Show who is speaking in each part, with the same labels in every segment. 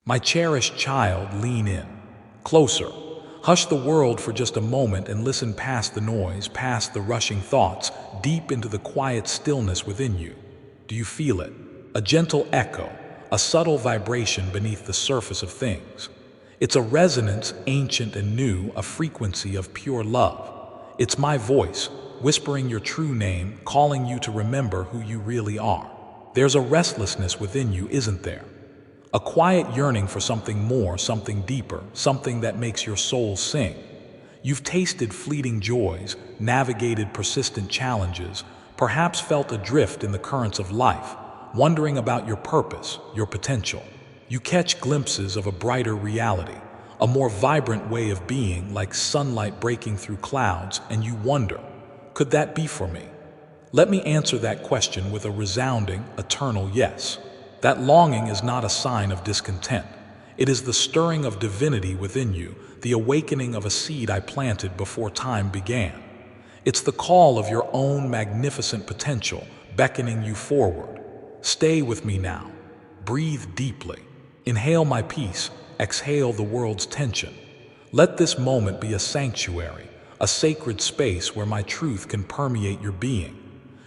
Speaker 1: My cherished child, lean in. Closer. Hush the world for just a moment and listen past the noise, past the rushing thoughts, deep into the quiet stillness within you. Do you feel it? A gentle echo, a subtle vibration beneath the surface of things. It's a resonance, ancient and new, a frequency of pure love. It's my voice, whispering your true name, calling you to remember who you really are. There's a restlessness within you, isn't there? A quiet yearning for something more, something deeper, something that makes your soul sing. You've tasted fleeting joys, navigated persistent challenges, perhaps felt adrift in the currents of life, wondering about your purpose, your potential. You catch glimpses of a brighter reality, a more vibrant way of being, like sunlight breaking through clouds, and you wonder, could that be for me? Let me answer that question with a resounding, eternal yes. That longing is not a sign of discontent. It is the stirring of divinity within you, the awakening of a seed I planted before time began. It's the call of your own magnificent potential, beckoning you forward. Stay with me now. Breathe deeply. Inhale my peace, exhale the world's tension. Let this moment be a sanctuary, a sacred space where my truth can permeate your being.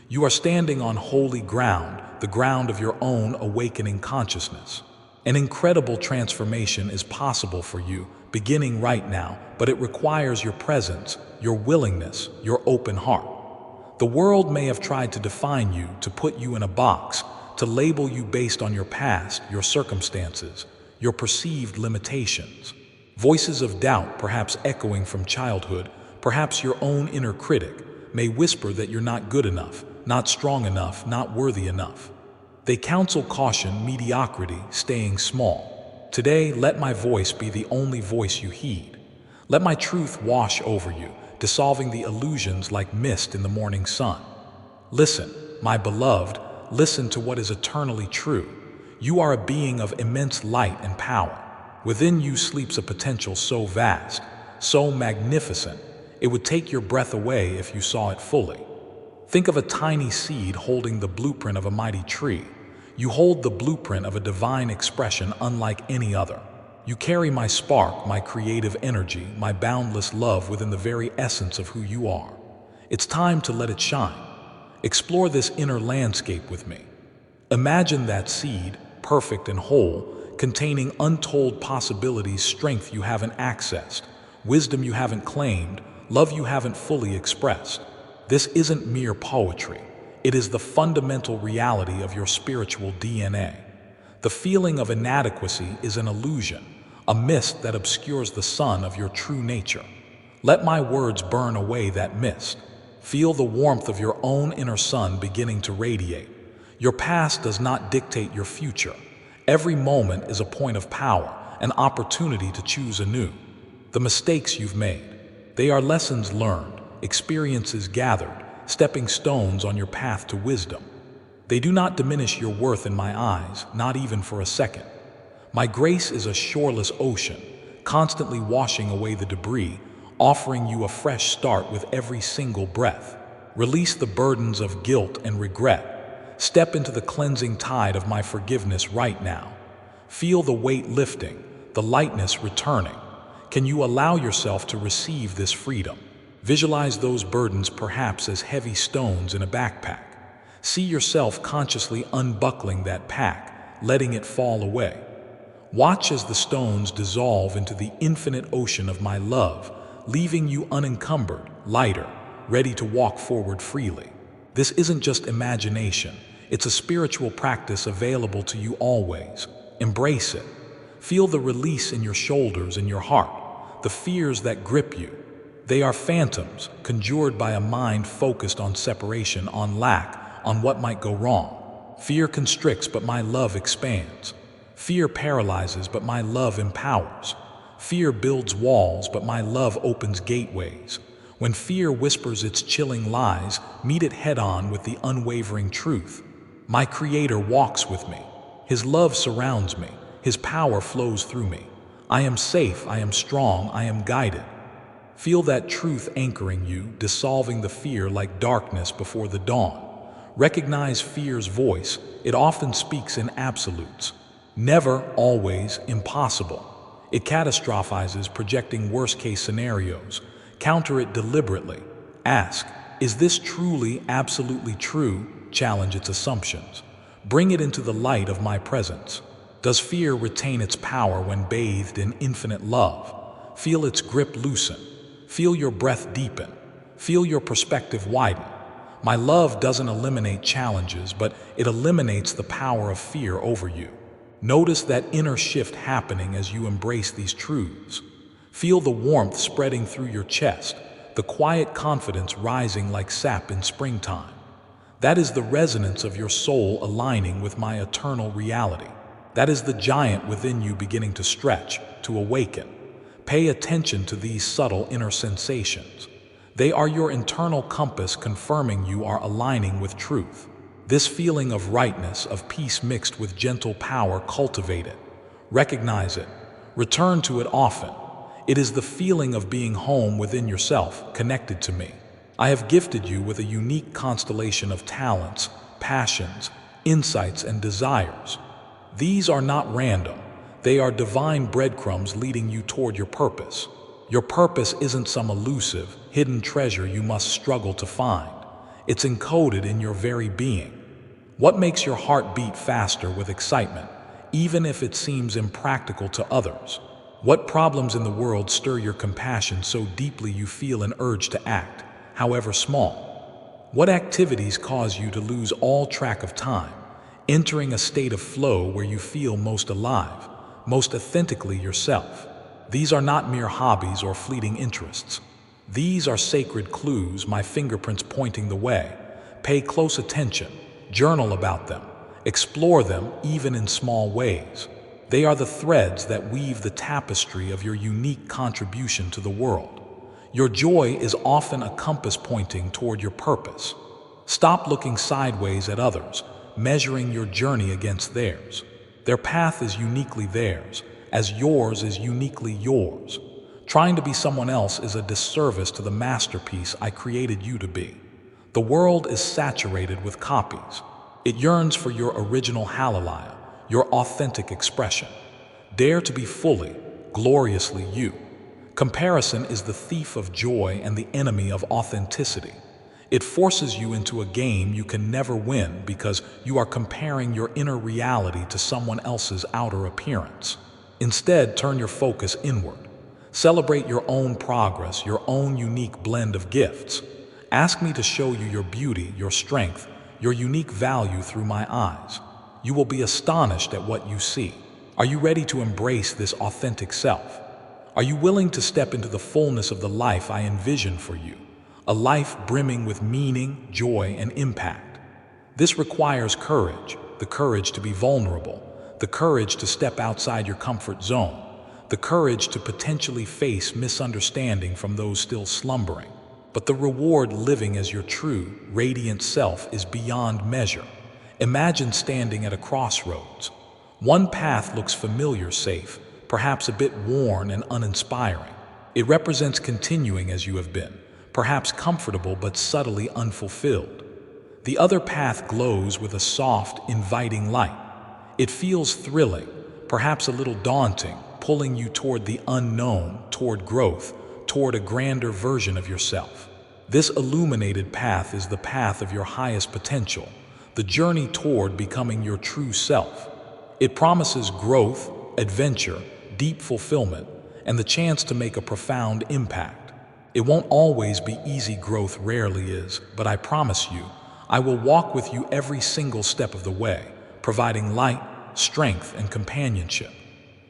Speaker 1: You are standing on holy ground, the ground of your own awakening consciousness. An incredible transformation is possible for you, beginning right now, but it requires your presence, your willingness, your open heart. The world may have tried to define you, to put you in a box, to label you based on your past, your circumstances, your perceived limitations. Voices of doubt, perhaps echoing from childhood, perhaps your own inner critic, may whisper that you're not good enough, not strong enough, not worthy enough. They counsel caution, mediocrity, staying small. Today, let my voice be the only voice you heed. Let my truth wash over you, dissolving the illusions like mist in the morning sun. Listen, my beloved, listen to what is eternally true. You are a being of immense light and power. Within you sleeps a potential so vast, so magnificent, it would take your breath away if you saw it fully. Think of a tiny seed holding the blueprint of a mighty tree. You hold the blueprint of a divine expression unlike any other. You carry my spark, my creative energy, my boundless love within the very essence of who you are. It's time to let it shine. Explore this inner landscape with me. Imagine that seed, perfect and whole, containing untold possibilities, strength you haven't accessed, wisdom you haven't claimed, love you haven't fully expressed. This isn't mere poetry. It is the fundamental reality of your spiritual DNA. The feeling of inadequacy is an illusion, a mist that obscures the sun of your true nature. Let my words burn away that mist. Feel the warmth of your own inner sun beginning to radiate. Your past does not dictate your future. Every moment is a point of power, an opportunity to choose anew. The mistakes you've made, they are lessons learned, experiences gathered, stepping stones on your path to wisdom. They do not diminish your worth in my eyes, not even for a second. My grace is a shoreless ocean, constantly washing away the debris, offering you a fresh start with every single breath. Release the burdens of guilt and regret. Step into the cleansing tide of my forgiveness right now. Feel the weight lifting, the lightness returning. Can you allow yourself to receive this freedom? Visualize those burdens perhaps as heavy stones in a backpack. See yourself consciously unbuckling that pack, letting it fall away. Watch as the stones dissolve into the infinite ocean of my love, leaving you unencumbered, lighter, ready to walk forward freely. This isn't just imagination. It's a spiritual practice available to you always. Embrace it. Feel the release in your shoulders and your heart, the fears that grip you. They are phantoms, conjured by a mind focused on separation, on lack, on what might go wrong. Fear constricts, but my love expands. Fear paralyzes, but my love empowers. Fear builds walls, but my love opens gateways. When fear whispers its chilling lies, meet it head-on with the unwavering truth. My Creator walks with me. His love surrounds me. His power flows through me. I am safe, I am strong, I am guided. Feel that truth anchoring you, dissolving the fear like darkness before the dawn. Recognize fear's voice. It often speaks in absolutes. Never, always, impossible. It catastrophizes, projecting worst-case scenarios. Counter it deliberately. Ask, is this truly, absolutely true? Challenge its assumptions. Bring it into the light of my presence. Does fear retain its power when bathed in infinite love? Feel its grip loosen. Feel your breath deepen. Feel your perspective widen. My love doesn't eliminate challenges, but it eliminates the power of fear over you. Notice that inner shift happening as you embrace these truths. Feel the warmth spreading through your chest, the quiet confidence rising like sap in springtime. That is the resonance of your soul aligning with my eternal reality. That is the giant within you beginning to stretch, to awaken. Pay attention to these subtle inner sensations. They are your internal compass confirming you are aligning with truth. This feeling of rightness, of peace mixed with gentle power, cultivate it. Recognize it. Return to it often. It is the feeling of being home within yourself, connected to me. I have gifted you with a unique constellation of talents, passions, insights, and desires. These are not random. They are divine breadcrumbs leading you toward your purpose. Your purpose isn't some elusive, hidden treasure you must struggle to find. It's encoded in your very being. What makes your heart beat faster with excitement, even if it seems impractical to others? What problems in the world stir your compassion so deeply you feel an urge to act, however small? What activities cause you to lose all track of time, entering a state of flow where you feel most alive, most authentically yourself? These are not mere hobbies or fleeting interests. These are sacred clues, my fingerprints pointing the way. Pay close attention. Journal about them. Explore them even in small ways. They are the threads that weave the tapestry of your unique contribution to the world. Your joy is often a compass pointing toward your purpose. Stop looking sideways at others, measuring your journey against theirs. Their path is uniquely theirs, as yours is uniquely yours. Trying to be someone else is a disservice to the masterpiece I created you to be. The world is saturated with copies. It yearns for your original hallelujah, your authentic expression. Dare to be fully, gloriously you. Comparison is the thief of joy and the enemy of authenticity. It forces you into a game you can never win because you are comparing your inner reality to someone else's outer appearance. Instead, turn your focus inward. Celebrate your own progress, your own unique blend of gifts. Ask me to show you your beauty, your strength, your unique value through my eyes. You will be astonished at what you see. Are you ready to embrace this authentic self? Are you willing to step into the fullness of the life I envision for you? A life brimming with meaning, joy, and impact. This requires courage, the courage to be vulnerable, the courage to step outside your comfort zone, the courage to potentially face misunderstanding from those still slumbering. But the reward living as your true, radiant self is beyond measure. Imagine standing at a crossroads. One path looks familiar, safe, perhaps a bit worn and uninspiring. It represents continuing as you have been, perhaps comfortable but subtly unfulfilled. The other path glows with a soft, inviting light. It feels thrilling, perhaps a little daunting, pulling you toward the unknown, toward growth, toward a grander version of yourself. This illuminated path is the path of your highest potential, the journey toward becoming your true self. It promises growth, adventure, deep fulfillment, and the chance to make a profound impact. It won't always be easy, growth rarely is, but I promise you, I will walk with you every single step of the way, providing light, strength, and companionship.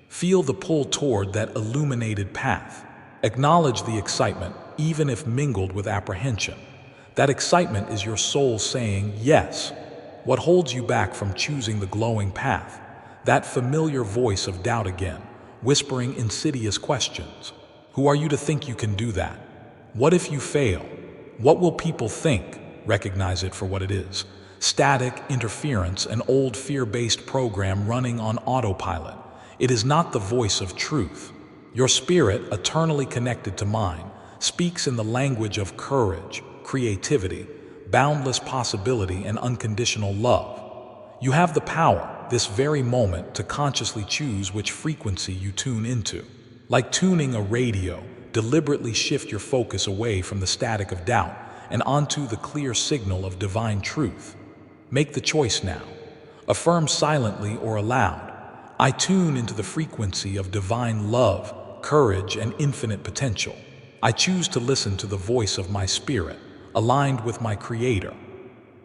Speaker 1: Feel the pull toward that illuminated path. Acknowledge the excitement, even if mingled with apprehension. That excitement is your soul saying yes. What holds you back from choosing the glowing path? That familiar voice of doubt again, whispering insidious questions. Who are you to think you can do that? What if you fail? What will people think? Recognize it for what it is. Static interference, an old fear-based program running on autopilot. It is not the voice of truth. Your spirit, eternally connected to mine, speaks in the language of courage, creativity, boundless possibility, and unconditional love. You have the power, this very moment, to consciously choose which frequency you tune into. Like tuning a radio, deliberately shift your focus away from the static of doubt and onto the clear signal of divine truth. Make the choice now. Affirm silently or aloud. I tune into the frequency of divine love, courage, and infinite potential. I choose to listen to the voice of my spirit, aligned with my Creator.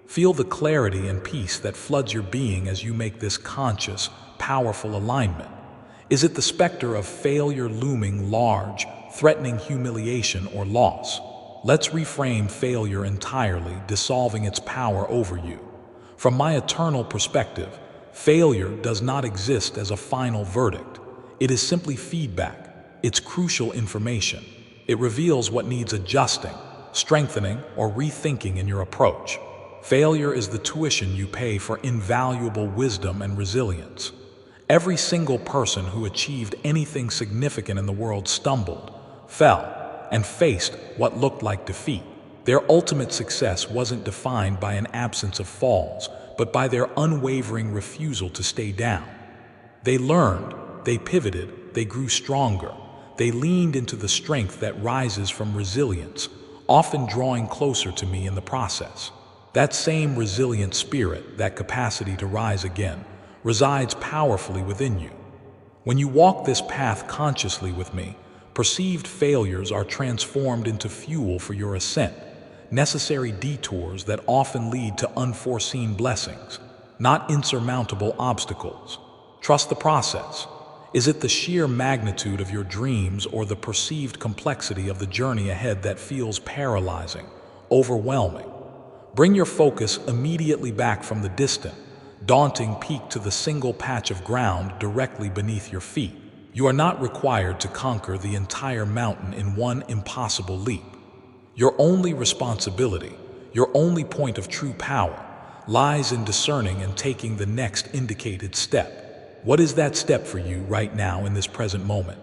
Speaker 1: Feel the clarity and peace that floods your being as you make this conscious, powerful alignment. Is it the specter of failure looming large, threatening humiliation or loss? Let's reframe failure entirely, dissolving its power over you. From my eternal perspective, failure does not exist as a final verdict. It is simply feedback. It's crucial information. It reveals what needs adjusting, strengthening, or rethinking in your approach. Failure is the tuition you pay for invaluable wisdom and resilience. Every single person who achieved anything significant in the world stumbled, fell, and faced what looked like defeat. Their ultimate success wasn't defined by an absence of falls, but by their unwavering refusal to stay down. They learned, they pivoted, they grew stronger. They leaned into the strength that rises from resilience, often drawing closer to me in the process. That same resilient spirit, that capacity to rise again, resides powerfully within you. When you walk this path consciously with me, perceived failures are transformed into fuel for your ascent, necessary detours that often lead to unforeseen blessings, not insurmountable obstacles. Trust the process. Is it the sheer magnitude of your dreams or the perceived complexity of the journey ahead that feels paralyzing, overwhelming? Bring your focus immediately back from the distant, daunting peak to the single patch of ground directly beneath your feet. You are not required to conquer the entire mountain in one impossible leap. Your only responsibility, your only point of true power, lies in discerning and taking the next indicated step. What is that step for you right now in this present moment?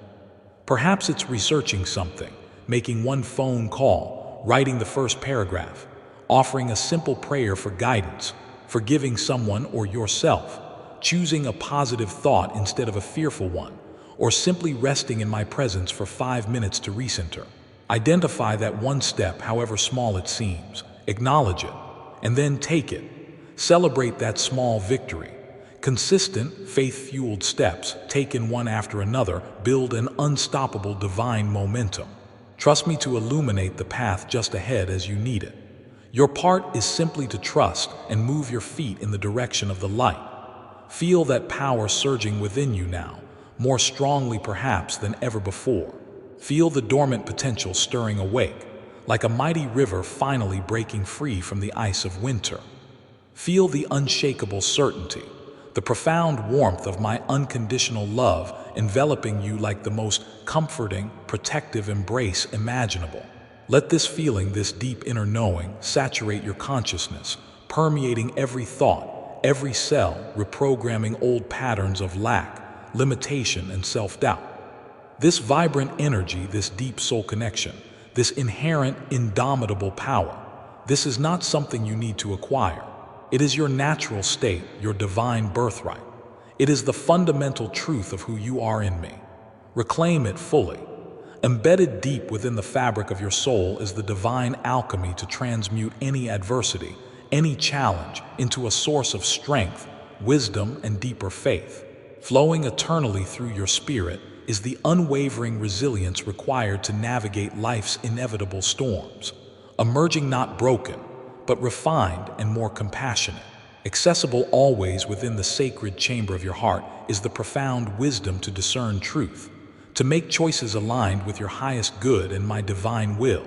Speaker 1: Perhaps it's researching something, making one phone call, writing the first paragraph, offering a simple prayer for guidance, forgiving someone or yourself, choosing a positive thought instead of a fearful one, or simply resting in my presence for 5 minutes to recenter. Identify that one step, however small it seems, acknowledge it, and then take it. Celebrate that small victory. Consistent, faith-fueled steps, taken one after another, build an unstoppable divine momentum. Trust me to illuminate the path just ahead as you need it. Your part is simply to trust and move your feet in the direction of the light. Feel that power surging within you now, more strongly perhaps than ever before. Feel the dormant potential stirring awake, like a mighty river finally breaking free from the ice of winter. Feel the unshakable certainty, the profound warmth of my unconditional love enveloping you like the most comforting, protective embrace imaginable. Let this feeling, this deep inner knowing, saturate your consciousness, permeating every thought, every cell, reprogramming old patterns of lack, limitation, and self-doubt. This vibrant energy, this deep soul connection, this inherent, indomitable power, this is not something you need to acquire. It is your natural state, your divine birthright. It is the fundamental truth of who you are in me. Reclaim it fully. Embedded deep within the fabric of your soul is the divine alchemy to transmute any adversity, any challenge, into a source of strength, wisdom, and deeper faith. Flowing eternally through your spirit is the unwavering resilience required to navigate life's inevitable storms, emerging not broken, but refined and more compassionate. Accessible always within the sacred chamber of your heart is the profound wisdom to discern truth, to make choices aligned with your highest good and my divine will.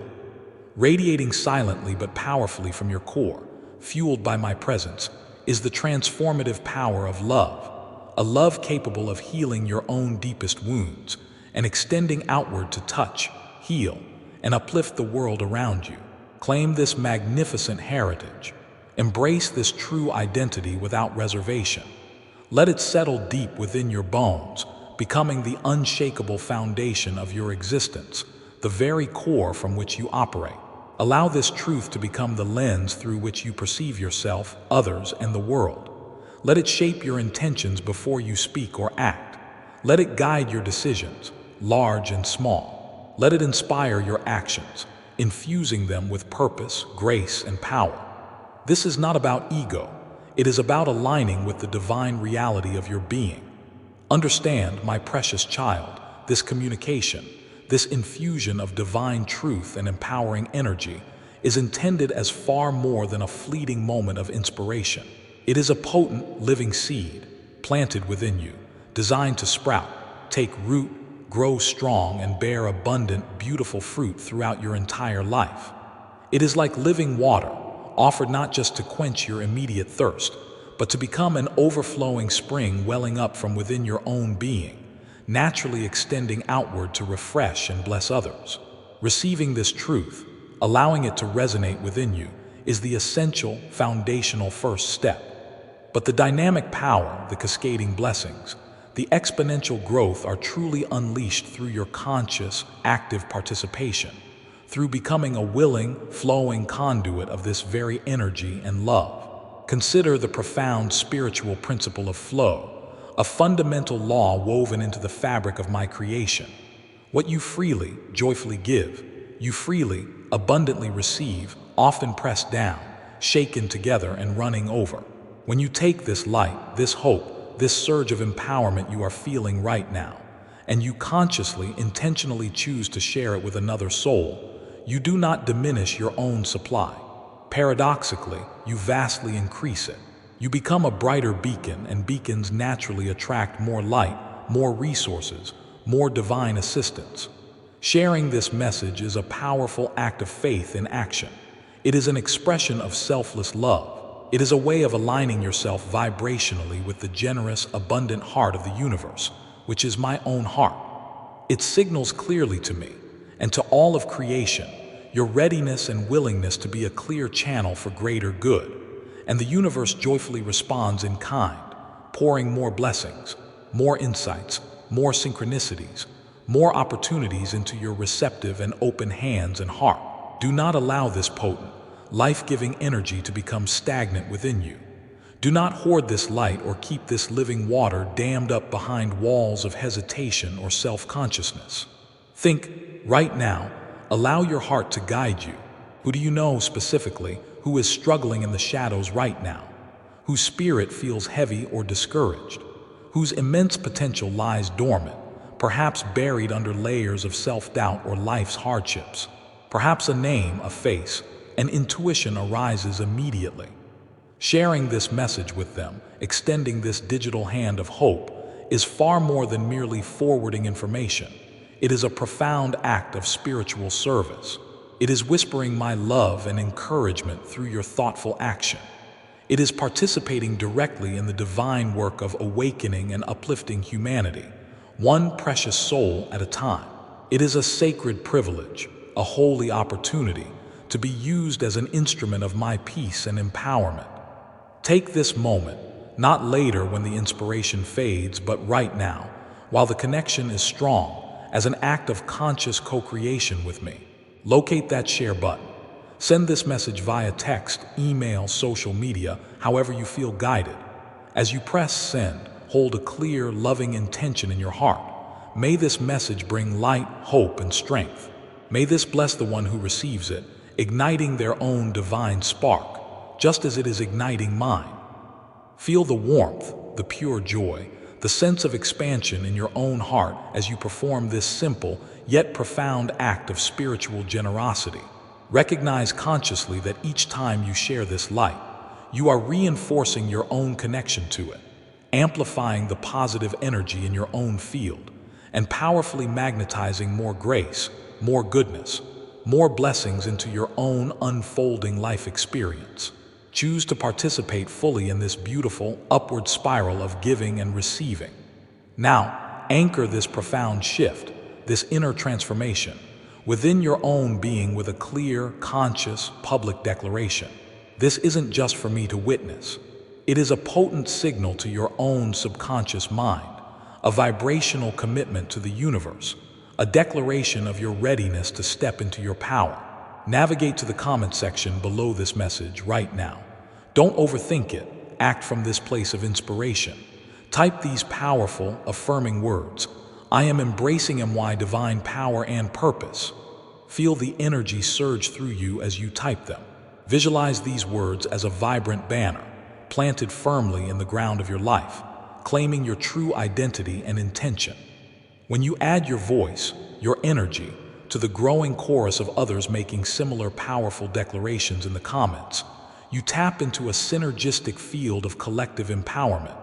Speaker 1: Radiating silently but powerfully from your core, fueled by my presence, is the transformative power of love, a love capable of healing your own deepest wounds and extending outward to touch, heal, and uplift the world around you. Claim this magnificent heritage. Embrace this true identity without reservation. Let it settle deep within your bones, becoming the unshakable foundation of your existence, the very core from which you operate. Allow this truth to become the lens through which you perceive yourself, others, and the world. Let it shape your intentions before you speak or act. Let it guide your decisions, large and small. Let it inspire your actions, infusing them with purpose, grace, and power. This is not about ego. It is about aligning with the divine reality of your being. Understand, my precious child, this communication, this infusion of divine truth and empowering energy is intended as far more than a fleeting moment of inspiration. It is a potent, living seed planted within you, designed to sprout, take root, grow strong, and bear abundant, beautiful fruit throughout your entire life. It is like living water, offered not just to quench your immediate thirst, but to become an overflowing spring welling up from within your own being, naturally extending outward to refresh and bless others. Receiving this truth, allowing it to resonate within you, is the essential, foundational first step. But the dynamic power, the cascading blessings, the exponential growth are truly unleashed through your conscious, active participation, through becoming a willing, flowing conduit of this very energy and love. Consider the profound spiritual principle of flow, a fundamental law woven into the fabric of my creation. What you freely, joyfully give, you freely, abundantly receive, often pressed down, shaken together, and running over. When you take this light, this hope, this surge of empowerment you are feeling right now, and you consciously, intentionally choose to share it with another soul, you do not diminish your own supply. Paradoxically, you vastly increase it. You become a brighter beacon, and beacons naturally attract more light, more resources, more divine assistance. Sharing this message is a powerful act of faith in action. It is an expression of selfless love. It is a way of aligning yourself vibrationally with the generous, abundant heart of the universe, which is my own heart. It signals clearly to me, and to all of creation, your readiness and willingness to be a clear channel for greater good. And the universe joyfully responds in kind, pouring more blessings, more insights, more synchronicities, more opportunities into your receptive and open hands and heart. Do not allow this potent, life-giving energy to become stagnant within you. Do not hoard this light or keep this living water dammed up behind walls of hesitation or self-consciousness. Think, right now, allow your heart to guide you. Who do you know specifically who is struggling in the shadows right now? Whose spirit feels heavy or discouraged? Whose immense potential lies dormant, perhaps buried under layers of self-doubt or life's hardships? Perhaps a name, a face, an intuition arises immediately. Sharing this message with them, extending this digital hand of hope, is far more than merely forwarding information. It is a profound act of spiritual service. It is whispering my love and encouragement through your thoughtful action. It is participating directly in the divine work of awakening and uplifting humanity, one precious soul at a time. It is a sacred privilege, a holy opportunity, to be used as an instrument of my peace and empowerment. Take this moment, not later when the inspiration fades, but right now, while the connection is strong, as an act of conscious co-creation with me. Locate that share button. Send this message via text, email, social media, however you feel guided. As you press send, hold a clear, loving intention in your heart. May this message bring light, hope, and strength. May this bless the one who receives it, igniting their own divine spark, just as it is igniting mine. Feel the warmth, the pure joy, the sense of expansion in your own heart as you perform this simple yet profound act of spiritual generosity. Recognize consciously that each time you share this light, you are reinforcing your own connection to it, amplifying the positive energy in your own field, and powerfully magnetizing more grace, more goodness, more blessings into your own unfolding life experience. Choose to participate fully in this beautiful, upward spiral of giving and receiving. Now, anchor this profound shift, this inner transformation, within your own being with a clear, conscious, public declaration. This isn't just for me to witness. It is a potent signal to your own subconscious mind, a vibrational commitment to the universe, a declaration of your readiness to step into your power. Navigate to the comment section below this message right now. Don't overthink it. act from this place of inspiration. Type these powerful, affirming words. I am embracing my divine power and purpose. Feel the energy surge through you as you type them. Visualize these words as a vibrant banner, planted firmly in the ground of your life, claiming your true identity and intention. When you add your voice, your energy, to the growing chorus of others making similar powerful declarations in the comments, you tap into a synergistic field of collective empowerment,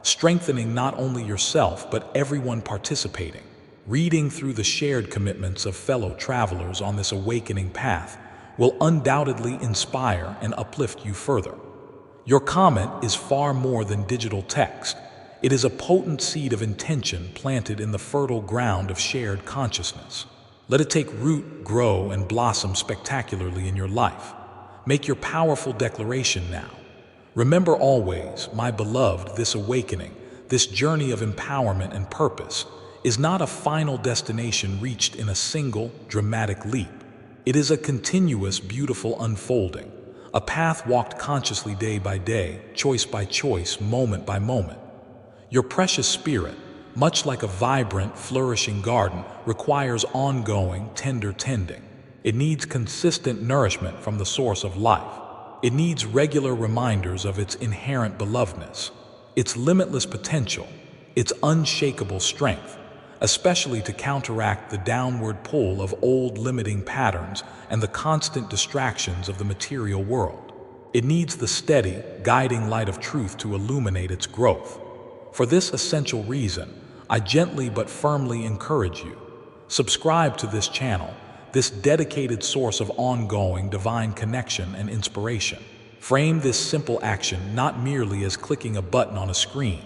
Speaker 1: strengthening not only yourself but everyone participating. Reading through the shared commitments of fellow travelers on this awakening path will undoubtedly inspire and uplift you further. Your comment is far more than digital text. It is a potent seed of intention planted in the fertile ground of shared consciousness. Let it take root, grow, and blossom spectacularly in your life. Make your powerful declaration now. Remember always, my beloved, this awakening, this journey of empowerment and purpose, is not a final destination reached in a single, dramatic leap. It is a continuous, beautiful unfolding, a path walked consciously day by day, choice by choice, moment by moment. Your precious spirit, much like a vibrant, flourishing garden, requires ongoing, tender tending. It needs consistent nourishment from the source of life. It needs regular reminders of its inherent belovedness, its limitless potential, its unshakable strength, especially to counteract the downward pull of old limiting patterns and the constant distractions of the material world. It needs the steady, guiding light of truth to illuminate its growth. For this essential reason, I gently but firmly encourage you. Subscribe to this channel, this dedicated source of ongoing divine connection and inspiration. Frame this simple action not merely as clicking a button on a screen,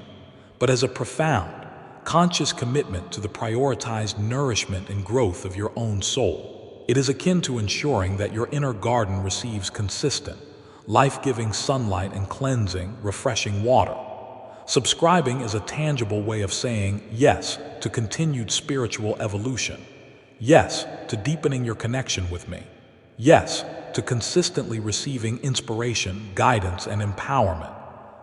Speaker 1: but as a profound, conscious commitment to the prioritized nourishment and growth of your own soul. It is akin to ensuring that your inner garden receives consistent, life-giving sunlight and cleansing, refreshing water. Subscribing is a tangible way of saying yes to continued spiritual evolution. Yes to deepening your connection with me. Yes to consistently receiving inspiration, guidance, and empowerment.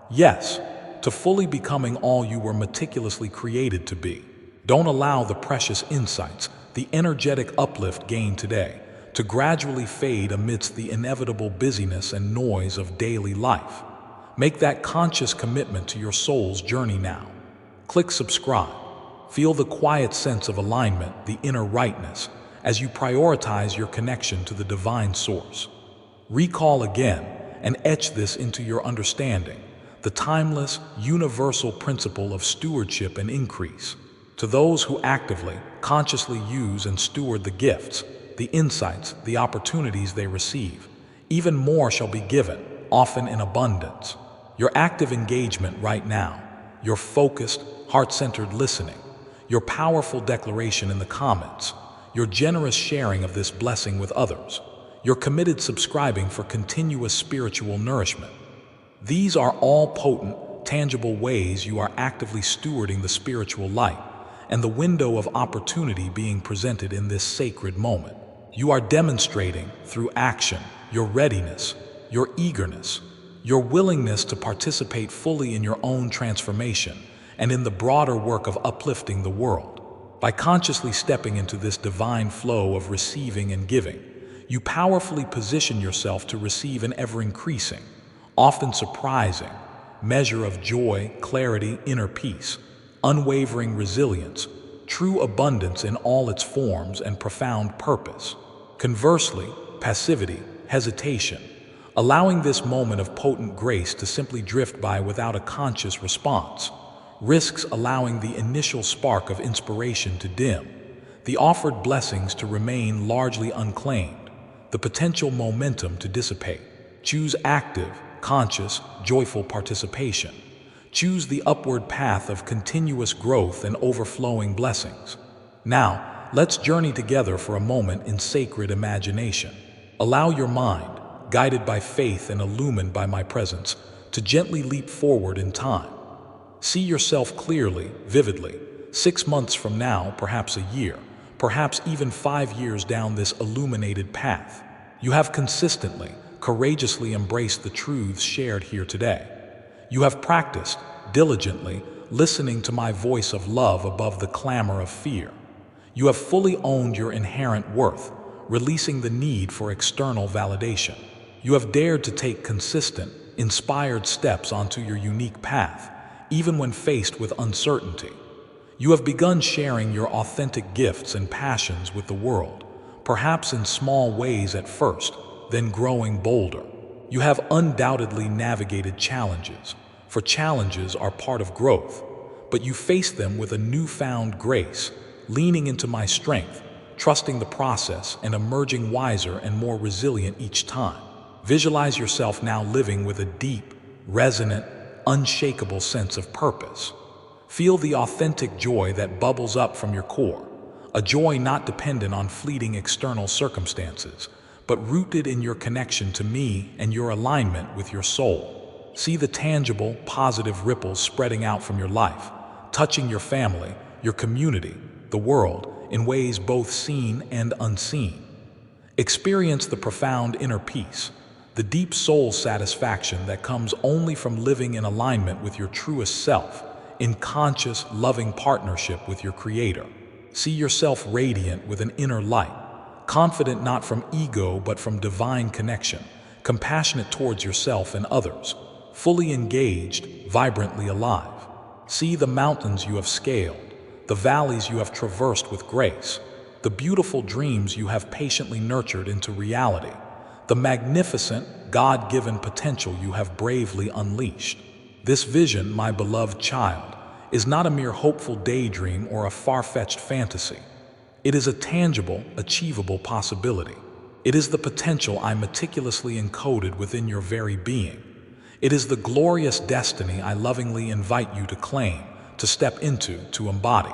Speaker 1: Yes to fully becoming all you were meticulously created to be. Don't allow the precious insights, the energetic uplift gained today, to gradually fade amidst the inevitable busyness and noise of daily life. Make that conscious commitment to your soul's journey now. Click subscribe. Feel the quiet sense of alignment, the inner rightness, as you prioritize your connection to the divine source. Recall again and etch this into your understanding, the timeless, universal principle of stewardship and increase. To those who actively, consciously use and steward the gifts, the insights, the opportunities they receive, even more shall be given, often in abundance. Your active engagement right now, your focused, heart-centered listening, your powerful declaration in the comments, your generous sharing of this blessing with others, your committed subscribing for continuous spiritual nourishment. These are all potent, tangible ways you are actively stewarding the spiritual light and the window of opportunity being presented in this sacred moment. You are demonstrating, through action, your readiness, your eagerness, your willingness to participate fully in your own transformation and in the broader work of uplifting the world. By consciously stepping into this divine flow of receiving and giving, you powerfully position yourself to receive an ever-increasing, often surprising, measure of joy, clarity, inner peace, unwavering resilience, true abundance in all its forms, and profound purpose. Conversely, passivity, hesitation, allowing this moment of potent grace to simply drift by without a conscious response, risks allowing the initial spark of inspiration to dim, the offered blessings to remain largely unclaimed, the potential momentum to dissipate. Choose active, conscious, joyful participation. Choose the upward path of continuous growth and overflowing blessings. Now, let's journey together for a moment in sacred imagination. Allow your mind, guided by faith and illumined by my presence, to gently leap forward in time. See yourself clearly, vividly, 6 months from now, perhaps a year, perhaps even 5 years down this illuminated path. You have consistently, courageously embraced the truths shared here today. You have practiced, diligently, listening to my voice of love above the clamor of fear. You have fully owned your inherent worth, releasing the need for external validation. You have dared to take consistent, inspired steps onto your unique path, even when faced with uncertainty. You have begun sharing your authentic gifts and passions with the world, perhaps in small ways at first, then growing bolder. You have undoubtedly navigated challenges, for challenges are part of growth, but you face them with a newfound grace, leaning into my strength, trusting the process, and emerging wiser and more resilient each time. Visualize yourself now living with a deep, resonant, unshakable sense of purpose. Feel the authentic joy that bubbles up from your core, a joy not dependent on fleeting external circumstances, but rooted in your connection to me and your alignment with your soul. See the tangible, positive ripples spreading out from your life, touching your family, your community, the world, in ways both seen and unseen. Experience the profound inner peace, the deep soul satisfaction that comes only from living in alignment with your truest self, in conscious, loving partnership with your Creator. See yourself radiant with an inner light, confident not from ego but from divine connection, compassionate towards yourself and others, fully engaged, vibrantly alive. See the mountains you have scaled, the valleys you have traversed with grace, the beautiful dreams you have patiently nurtured into reality, the magnificent, God-given potential you have bravely unleashed. This vision, my beloved child, is not a mere hopeful daydream or a far-fetched fantasy. It is a tangible, achievable possibility. It is the potential I meticulously encoded within your very being. It is the glorious destiny I lovingly invite you to claim, to step into, to embody.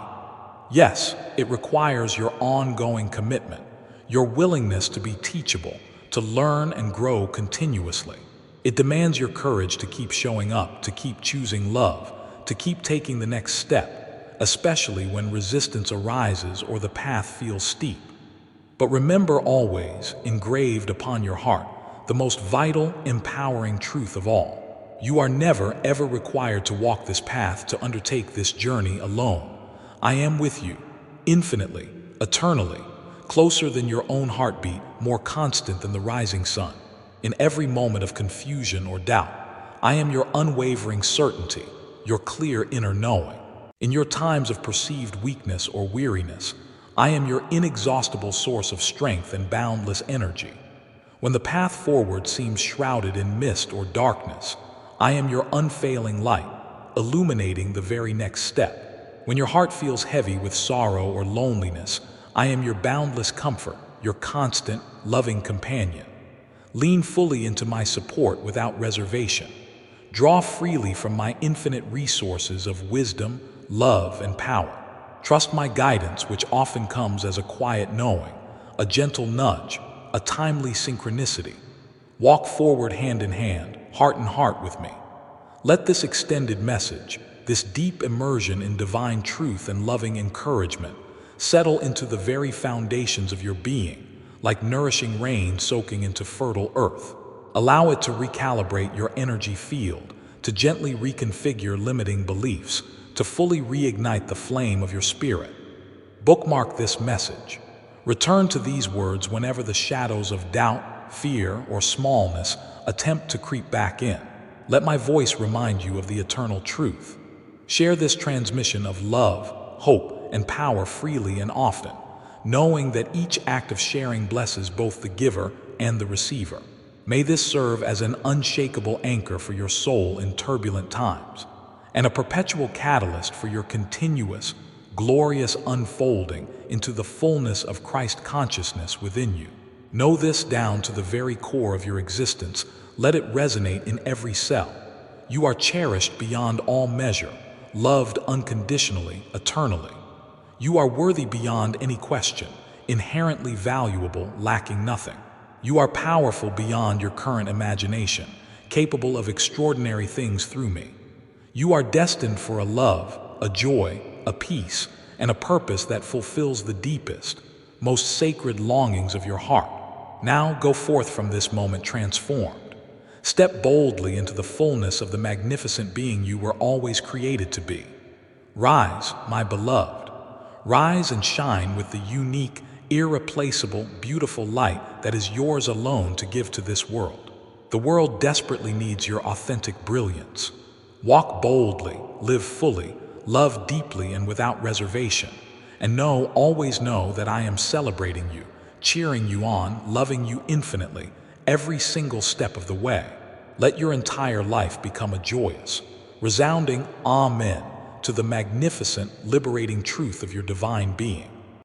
Speaker 1: Yes, it requires your ongoing commitment, your willingness to be teachable, to learn and grow continuously. It demands your courage to keep showing up, to keep choosing love, to keep taking the next step, especially when resistance arises or the path feels steep. But remember always, engraved upon your heart, the most vital, empowering truth of all. You are never, ever required to walk this path, to undertake this journey alone. I am with you, infinitely, eternally, closer than your own heartbeat, more constant than the rising sun. In every moment of confusion or doubt, I am your unwavering certainty, your clear inner knowing. In your times of perceived weakness or weariness, I am your inexhaustible source of strength and boundless energy. When the path forward seems shrouded in mist or darkness, I am your unfailing light, illuminating the very next step. When your heart feels heavy with sorrow or loneliness, I am your boundless comfort, your constant, loving companion. Lean fully into my support without reservation. Draw freely from my infinite resources of wisdom, love, and power. Trust my guidance, which often comes as a quiet knowing, a gentle nudge, a timely synchronicity. Walk forward hand in hand, heart in heart with me. Let this extended message, this deep immersion in divine truth and loving encouragement, settle into the very foundations of your being, like nourishing rain soaking into fertile earth. Allow it to recalibrate your energy field, to gently reconfigure limiting beliefs, to fully reignite the flame of your spirit. Bookmark this message. Return to these words whenever the shadows of doubt, fear, or smallness attempt to creep back in. Let my voice remind you of the eternal truth. Share this transmission of love, hope, and power freely and often, knowing that each act of sharing blesses both the giver and the receiver. May this serve as an unshakable anchor for your soul in turbulent times, and a perpetual catalyst for your continuous, glorious unfolding into the fullness of Christ consciousness within you. Know this down to the very core of your existence. Let it resonate in every cell. You are cherished beyond all measure, loved unconditionally, eternally. You are worthy beyond any question, inherently valuable, lacking nothing. You are powerful beyond your current imagination, capable of extraordinary things through me. You are destined for a love, a joy, a peace, and a purpose that fulfills the deepest, most sacred longings of your heart. Now go forth from this moment transformed. Step boldly into the fullness of the magnificent being you were always created to be. Rise, my beloved. Rise and shine with the unique, irreplaceable, beautiful light that is yours alone to give to this world. The world desperately needs your authentic brilliance. Walk boldly, live fully, love deeply and without reservation. And always know that I am celebrating you, cheering you on, loving you infinitely, every single step of the way. Let your entire life become a joyous, resounding Amen to the magnificent, liberating truth of your divine being.